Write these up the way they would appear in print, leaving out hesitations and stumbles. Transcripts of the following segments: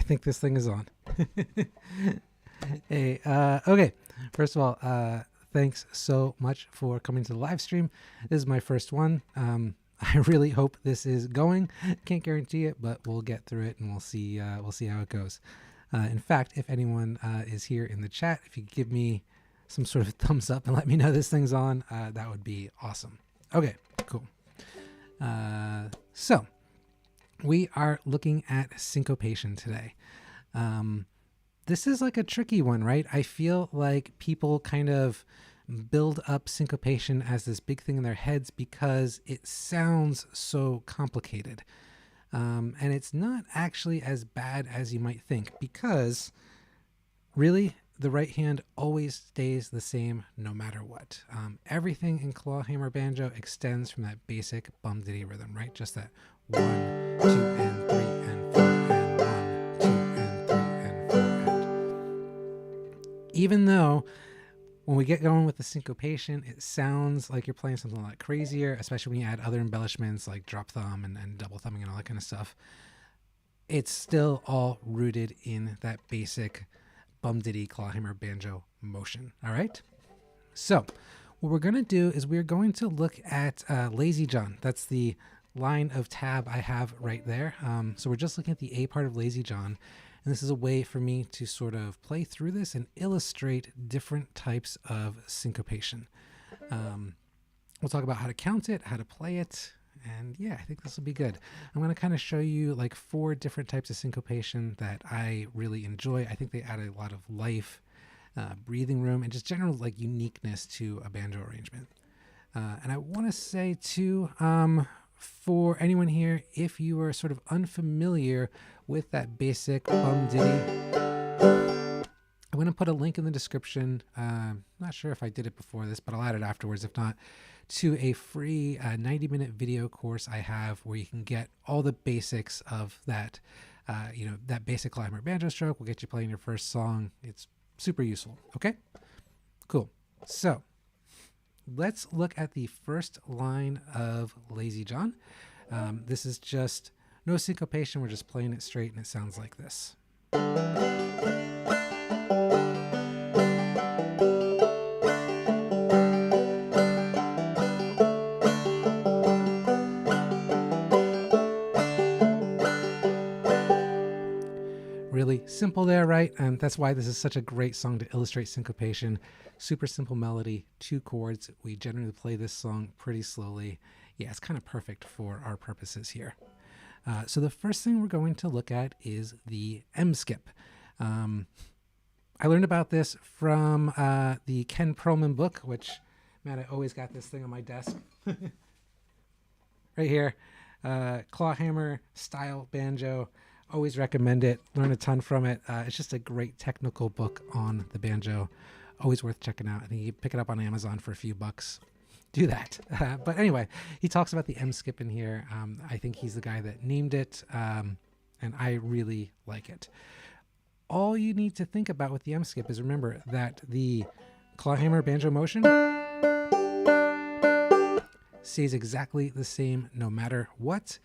think this thing is on. Hey, okay. First of all, thanks so much for coming to the live stream. This is my first one. I really hope this is going. Can't guarantee it, but we'll get through it and we'll see how it goes. In fact, if anyone is here in the chat, if you could give me some sort of thumbs up and let me know this thing's on, that would be awesome. Okay, cool. So we are looking at syncopation today. This is like a tricky one, right? I feel like people kind of build up syncopation as this big thing in their heads because it sounds so complicated. And it's not actually as bad as you might think, because really the right hand always stays the same no matter what. Everything in Clawhammer Banjo extends from that basic bum diddy rhythm, right? Just that 1, 2, and 3, and 4, and 1, 2, and 3, and 4, and even though when we get going with the syncopation, it sounds like you're playing something a lot crazier, especially when you add other embellishments like drop thumb and double thumbing and all that kind of stuff. It's still all rooted in that basic bum diddy Clawhammer Banjo motion. All right. So what we're going to do is we're going to look at Lazy John. That's the line of tab I have right there. So we're just looking at the A part of Lazy John. And this is a way for me to sort of play through this and illustrate different types of syncopation. We'll talk about how to count it, how to play it, and yeah, I think this will be good. I'm going to kind of show you like 4 different types of syncopation that I really enjoy. I think they add a lot of life, breathing room, and just general like uniqueness to a banjo arrangement. And I want to say too, for anyone here, if you are sort of unfamiliar with that basic bum diddy, I'm going to put a link in the description. Not sure if I did it before this, but I'll add it afterwards. If not, to a free 90-minute video course I have where you can get all the basics of that, that basic Clawhammer Banjo stroke. Will get you playing your first song. It's super useful. Okay, cool. So let's look at the first line of Lazy John. This is just no syncopation. We're just playing it straight, and it sounds like this. Really simple there, right? And that's why this is such a great song to illustrate syncopation. Super simple melody, 2 chords. We generally play this song pretty slowly. Yeah, it's kind of perfect for our purposes here. So the first thing we're going to look at is the M skip. I learned about this from the Ken Perlman book, which, man, I always got this thing on my desk. Right here, Clawhammer style banjo. Always recommend it. Learn a ton from it. It's just a great technical book on the banjo. Always worth checking out. I think you can pick it up on Amazon for a few bucks. Do that. But anyway, he talks about the M skip in here. I think he's the guy that named it, and I really like it. All you need to think about with the M skip is remember that the Clawhammer Banjo motion stays exactly the same no matter what.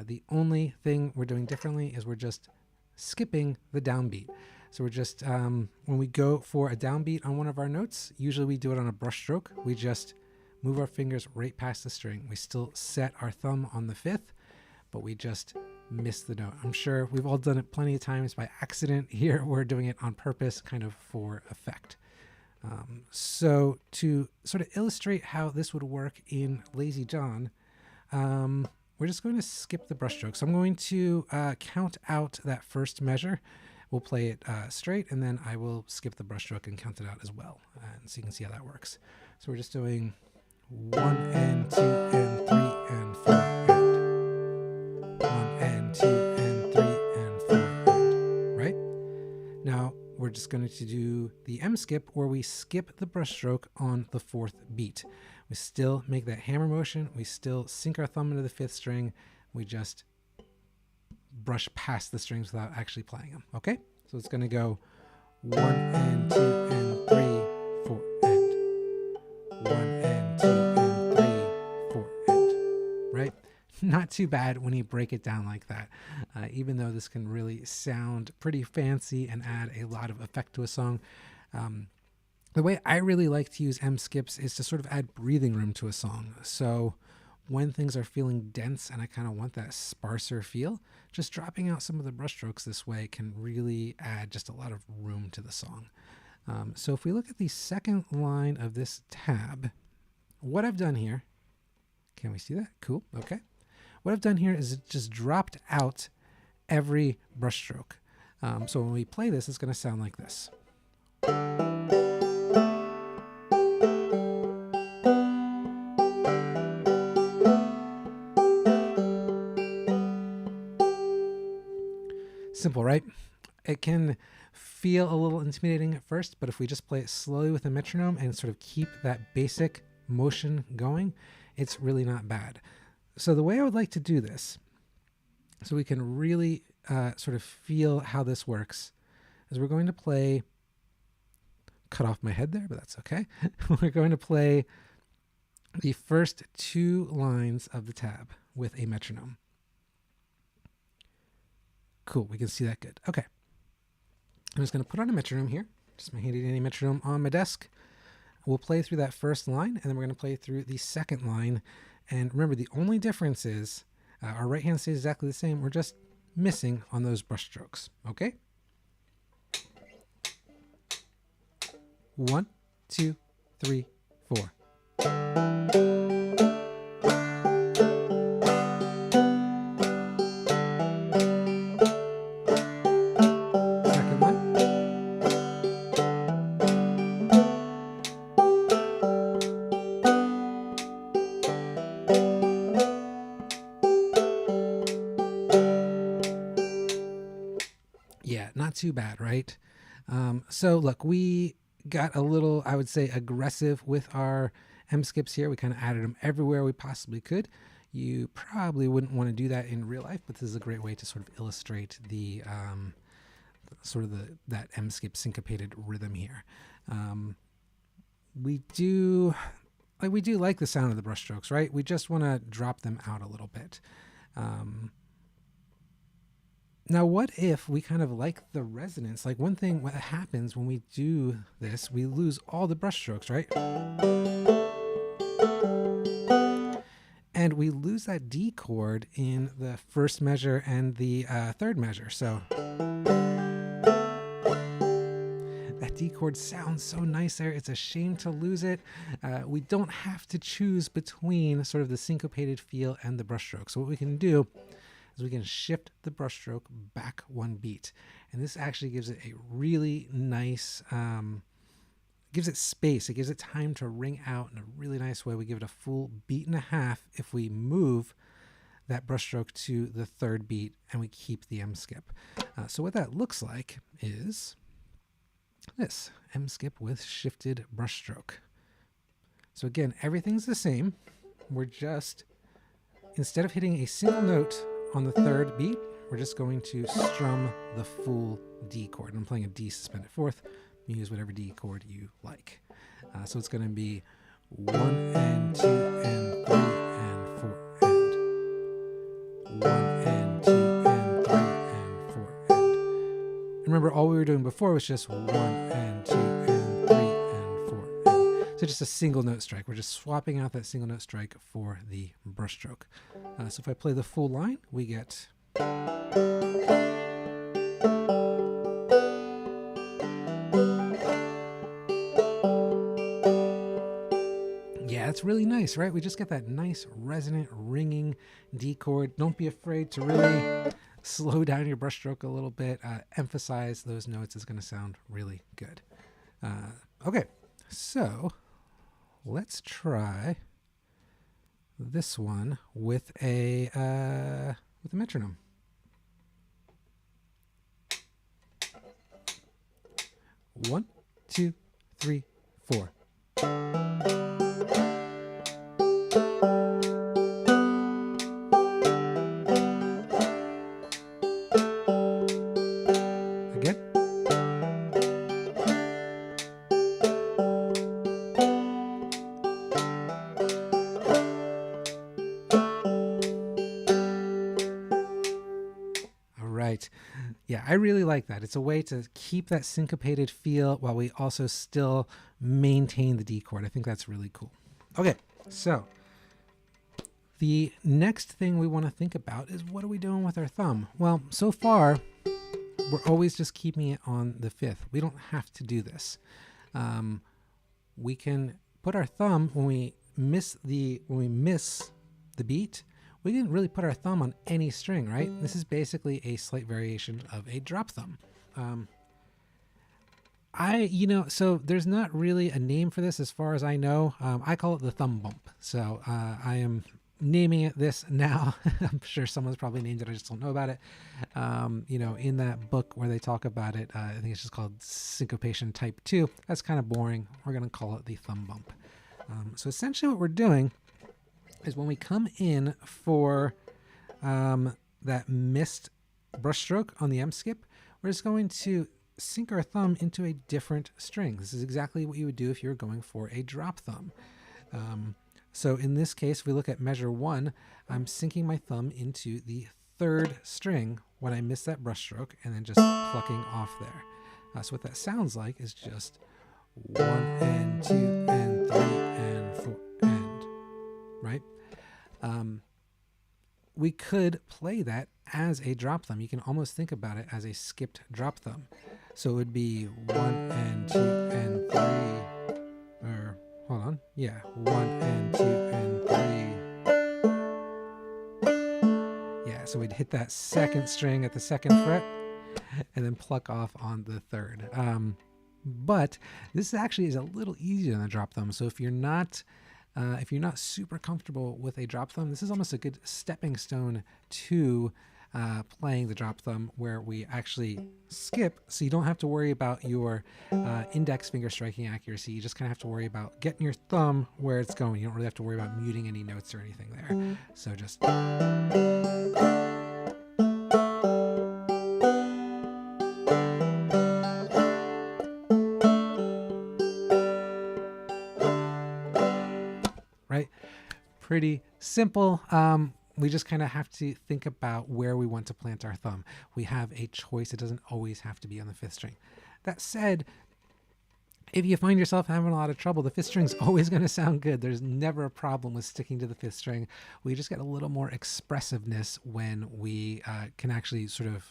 The only thing we're doing differently is we're just skipping the downbeat. So we're just, when we go for a downbeat on one of our notes, usually we do it on a brush stroke. We just move our fingers right past the string. We still set our thumb on the 5th, but we just miss the note. I'm sure we've all done it plenty of times by accident. Here we're doing it on purpose, kind of for effect. So to sort of illustrate how this would work in Lazy John, we're just going to skip the brush stroke. So I'm going to count out that first measure. We'll play it straight, and then I will skip the brush stroke and count it out as well. And so you can see how that works. So we're just doing 1 and 2 and 3 and 4 and 1 and 2 and 3 and 4 and, right? Now we're just going to do the M skip, where we skip the brush stroke on the 4th beat. We still make that hammer motion. We still sink our thumb into the 5th string. We just brush past the strings without actually playing them. Okay? So it's going to go 1 and 2 and 3, 4 and 1 and 2 and 3, 4 and, right? not too bad when you break it down like that, even though this can really sound pretty fancy and add a lot of effect to a song. The way I really like to use M-skips is to sort of add breathing room to a song. So when things are feeling dense and I kind of want that sparser feel, just dropping out some of the brushstrokes this way can really add just a lot of room to the song. So if we look at the second line of this tab, what I've done here, can we see that? Cool, okay. What I've done here is it just dropped out every brushstroke. So when we play this, it's going to sound like this. Simple, right? It can feel a little intimidating at first, but if we just play it slowly with a metronome and sort of keep that basic motion going, it's really not bad. So the way I would like to do this, so we can really sort of feel how this works, is we're going to play, cut off my head there, but that's okay. We're going to play the first two lines of the tab with a metronome. Cool, we can see that good. Okay. I'm just going to put on a metronome here, just my handy dandy metronome on my desk. We'll play through that first line, and then we're going to play through the second line. And remember, the only difference is our right hand stays exactly the same. We're just missing on those brush strokes. Okay? 1, 2, 3, 4. Yeah, not too bad, right? So look, we got a little, I would say, aggressive with our M-skips here. We kind of added them everywhere we possibly could. You probably wouldn't want to do that in real life, but this is a great way to sort of illustrate the that M-skip syncopated rhythm here. We do like the sound of the brushstrokes, right? We just want to drop them out a little bit. Now, what if we kind of like the resonance? Like one thing what happens when we do this, we lose all the brushstrokes, right? And we lose that D chord in the first measure and the third measure. So that D chord sounds so nice there. It's a shame to lose it. We don't have to choose between sort of the syncopated feel and the brushstroke. So what we can do is we can shift the brushstroke back one beat. And this actually gives it a really nice, gives it space. It gives it time to ring out in a really nice way. We give it a full beat and a half if we move that brushstroke to the third beat and we keep the M-skip. So what that looks like is this, M-skip with shifted brushstroke. So again, everything's the same. We're just, instead of hitting a single note on the third beat, we're just going to strum the full D chord. I'm playing a D suspended fourth. You use whatever D chord you like. So it's going to be 1 and 2 and 3 and 4 and 1 and 2 and 3 and 4 and remember, all we were doing before was just 1 and 2 and 3 and 4 and so just a single note strike. We're just swapping out that single note strike for the brushstroke. So if I play the full line, we get. Yeah, it's really nice, right? We just get that nice resonant ringing D chord. Don't be afraid to really slow down your brushstroke a little bit. Emphasize those notes. Is going to sound really good. Okay, so let's try this one with a metronome. One, two, three, four. Again. Yeah, I really like that. It's a way to keep that syncopated feel while we also still maintain the D chord. I think that's really cool. Okay, so the next thing we want to think about is what are we doing with our thumb? Well, so far, we're always just keeping it on the fifth. We don't have to do this. We can put our thumb when we miss the beat. We didn't really put our thumb on any string, right? This is basically a slight variation of a drop thumb. So there's not really a name for this as far as I know. I call it the thumb bump. So I am naming it this now. I'm sure someone's probably named it. I just don't know about it. In that book where they talk about it, I think it's just called Syncopation Type 2. That's kind of boring. We're going to call it the thumb bump. So essentially what we're doing is when we come in for that missed brushstroke on the M skip, we're just going to sink our thumb into a different string. This is exactly what you would do if you were going for a drop thumb. So in this case, if we look at measure 1, I'm sinking my thumb into the third string when I miss that brushstroke and then just plucking off there. So what that sounds like is just 1 and 2 and 3 and 4 and, right? We could play that as a drop thumb. You can almost think about it as a skipped drop thumb. So it would be 1 and 2 and 3, or hold on, yeah, 1 and 2 and 3. Yeah, so we'd hit that second string at the second fret and then pluck off on the third. But this actually is a little easier than a drop thumb. So if you're not super comfortable with a drop thumb, this is almost a good stepping stone to playing the drop thumb, where we actually skip, so you don't have to worry about your index finger striking accuracy. You just kind of have to worry about getting your thumb where it's going. You don't really have to worry about muting any notes or anything there. So just... right? Pretty simple. We just kind of have to think about where we want to plant our thumb. We have a choice. It doesn't always have to be on the fifth string. That said, if you find yourself having a lot of trouble, the fifth string's always going to sound good. There's never a problem with sticking to the fifth string. We just get a little more expressiveness when we can actually sort of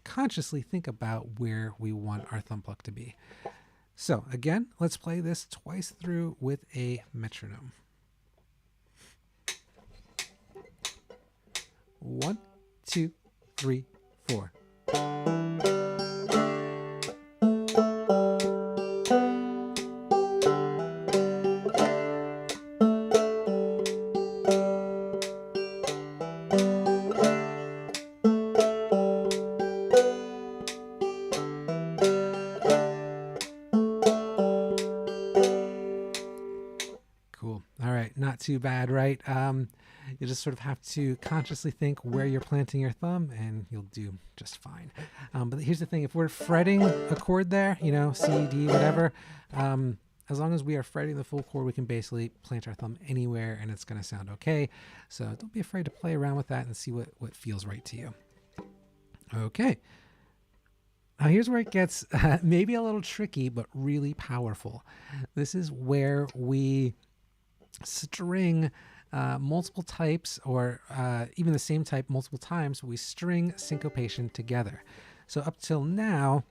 consciously think about where we want our thumb pluck to be. So again, let's play this twice through with a metronome. 1, 2, 3, 4. Cool. All right. Not too bad, right? You just sort of have to consciously think where you're planting your thumb and you'll do just fine. But here's the thing. If we're fretting a chord there, C, D, whatever, as long as we are fretting the full chord, we can basically plant our thumb anywhere and it's going to sound okay. So don't be afraid to play around with that and see what feels right to you. Okay. Now here's where it gets maybe a little tricky, but really powerful. This is where we string multiple types, or even the same type multiple times. We string syncopation together. So up till now,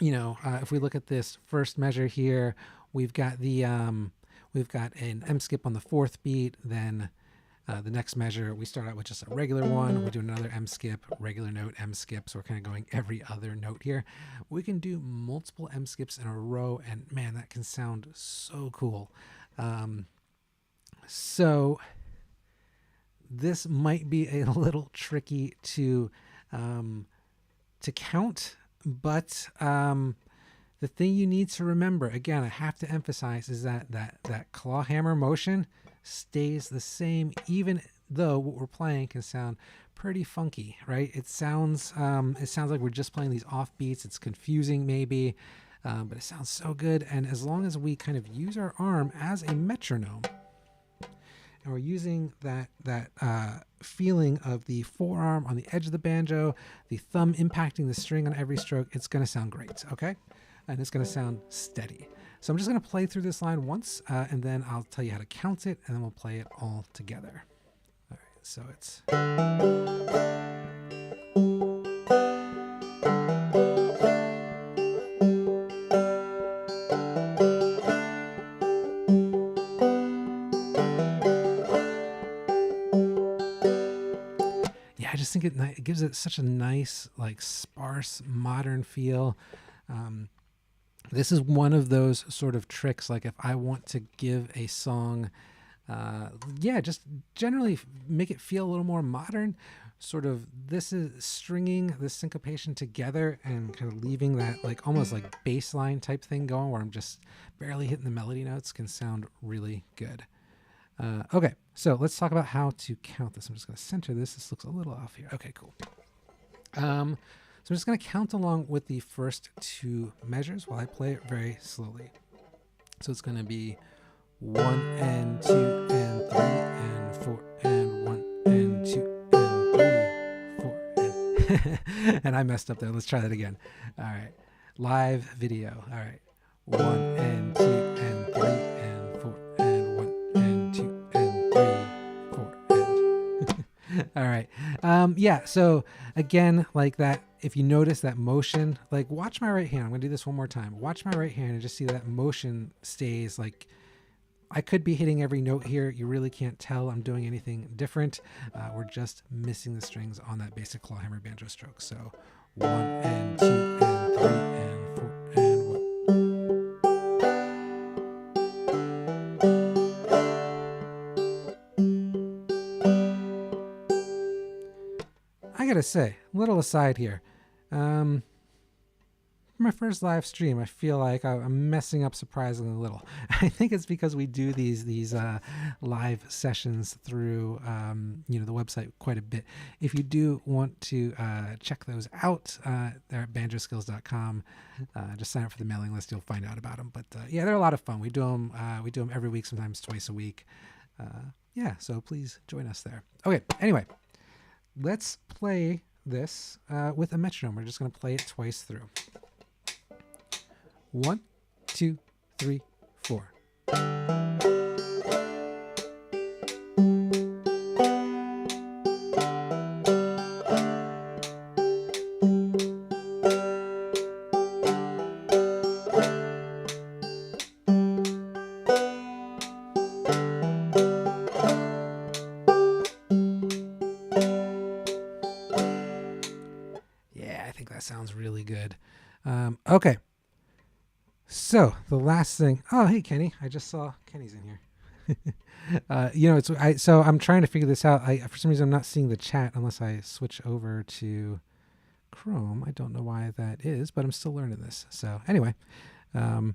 if we look at this first measure here, we've got an M skip on the fourth beat. Then the next measure, we start out with just a regular one. We do another M skip, regular note, M skip. So we're kind of going every other note here. We can do multiple M skips in a row, and man, that can sound so cool. So this might be a little tricky to count, but the thing you need to remember, again, I have to emphasize, is that claw hammer motion stays the same, even though what we're playing can sound pretty funky, right? It sounds like we're just playing these off beats. It's confusing maybe, but it sounds so good. And as long as we kind of use our arm as a metronome, and we're using that feeling of the forearm on the edge of the banjo, the thumb impacting the string on every stroke, it's going to sound great, okay? And it's going to sound steady. So I'm just going to play through this line once, and then I'll tell you how to count it, and then we'll play it all together. All right, so it's... I just think it gives it such a nice, like, sparse, modern feel. This is one of those sort of tricks, like if I want to give a song, just generally make it feel a little more modern, sort of this is stringing the syncopation together and kind of leaving that like almost like bass line type thing going where I'm just barely hitting the melody notes can sound really good. Okay, so let's talk about how to count this. I'm just going to center this. This looks a little off here. Okay, cool. So I'm just going to count along with the first two measures while I play it very slowly. So it's going to be 1 and 2 and 3 and 4 and 1 and 2 and 3, 4 and... and I messed up there. Let's try that again. All right. Live video. All right. 1 and 2 and 3 and 4 and 1 and 2 and 3, 4 and... All right. So again, like that, if you notice that motion, like watch my right hand. I'm going to do this one more time. Watch my right hand and just see that motion stays like I could be hitting every note here. You really can't tell I'm doing anything different. We're just missing the strings on that basic clawhammer banjo stroke. So 1 and 2 and 3 and 4 and 1. I gotta say, little aside here. My first live stream, I feel like I'm messing up surprisingly little. I think it's because we do these live sessions through the website quite a bit. If you do want to check those out, they're at banjoskills.com. Just sign up for the mailing list; you'll find out about them. But they're a lot of fun. We do them every week, sometimes twice a week. So please join us there. Okay. Anyway, let's play this with a metronome. We're just going to play it twice through. 1, 2, 3, 4. Yeah, I think that sounds really good. Okay. So the last thing, oh, hey, Kenny, I just saw Kenny's in here. So I'm trying to figure this out. For some reason, I'm not seeing the chat unless I switch over to Chrome. I don't know why that is, but I'm still learning this. So anyway, we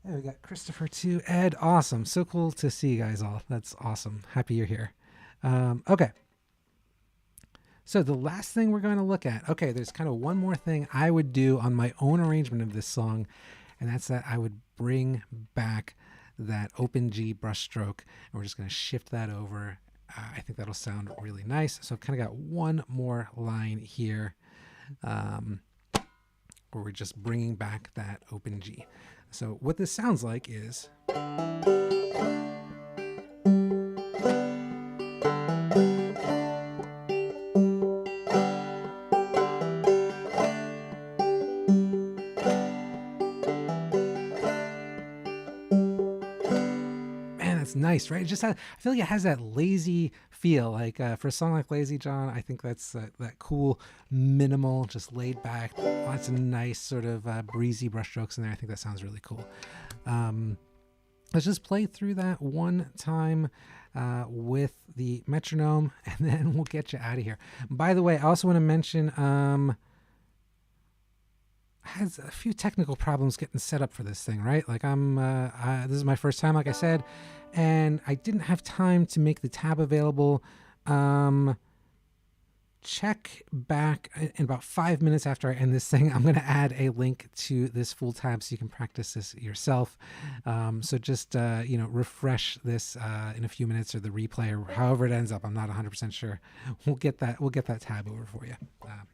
got Christopher too. Ed, awesome. So cool to see you guys all. That's awesome. Happy you're here. Okay. So the last thing we're going to look at, there's kind of one more thing I would do on my own arrangement of this song, and that's that I would bring back that open G brush stroke, and we're just going to shift that over. I think that'll sound really nice. So I've kind of got one more line here where we're just bringing back that open G. So what this sounds like is... nice, right? I feel like it has that lazy feel. Like for a song like Lazy John, I think that's that cool, minimal, just laid back, lots of nice sort of breezy brush strokes in there. I think that sounds really cool. Let's just play through that one time with the metronome, and then we'll get you out of here. By the way, I also want to mention I had a few technical problems getting set up for this thing, right? Like this is my first time, like I said, and I didn't have time to make the tab available. check back in about 5 minutes after I end this thing. I'm going to add a link to this full tab so you can practice this yourself. So just, refresh this in a few minutes, or the replay, or however it ends up. I'm not 100% sure. We'll get that tab over for you.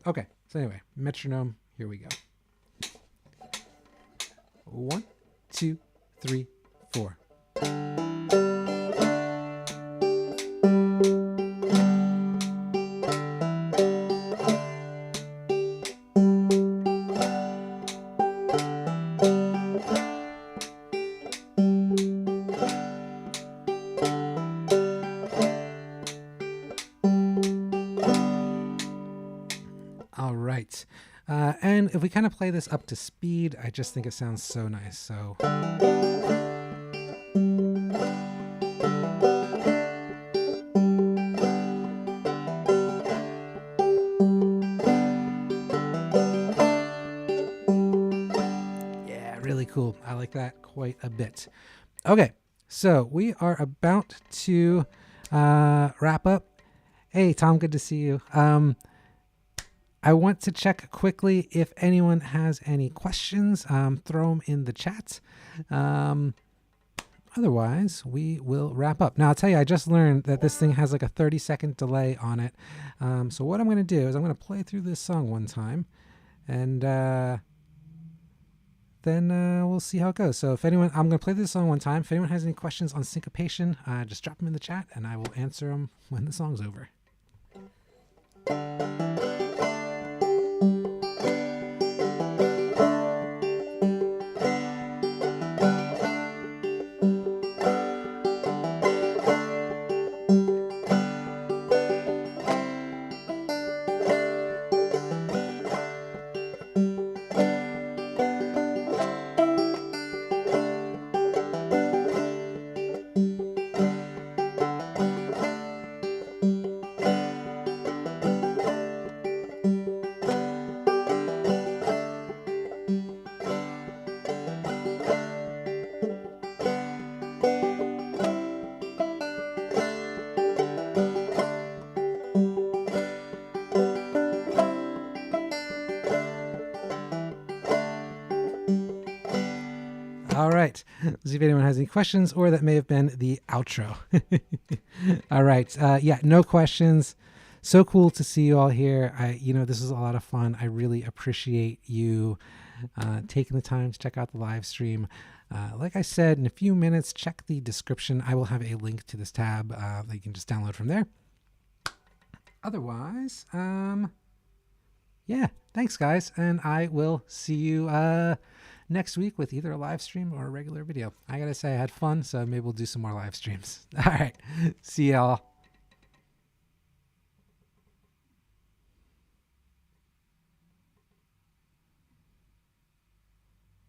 Okay. So anyway, metronome, here we go. 1, 2, 3, 4. All right. And if we kind of play this up to speed, I just think it sounds so nice. So. Yeah, really cool. I like that quite a bit. Okay, so we are about to wrap up. Hey, Tom, good to see you. I want to check quickly if anyone has any questions. Throw them in the chat. Otherwise, we will wrap up. Now, I'll tell you, I just learned that this thing has like a 30-second delay on it. So what I'm going to do is I'm going to play through this song one time, and then we'll see how it goes. So if anyone, I'm going to play this song one time. If anyone has any questions on syncopation, just drop them in the chat, and I will answer them when the song's over. All right. See if anyone has any questions, or that may have been the outro. All right. Yeah, no questions. So cool to see you all here. This is a lot of fun. I really appreciate you taking the time to check out the live stream. Like I said, in a few minutes, check the description. I will have a link to this tab that you can just download from there. Otherwise, yeah, thanks, guys. And I will see you next week with either a live stream or a regular video. I gotta say, I had fun, so maybe we'll do some more live streams. All right. See y'all.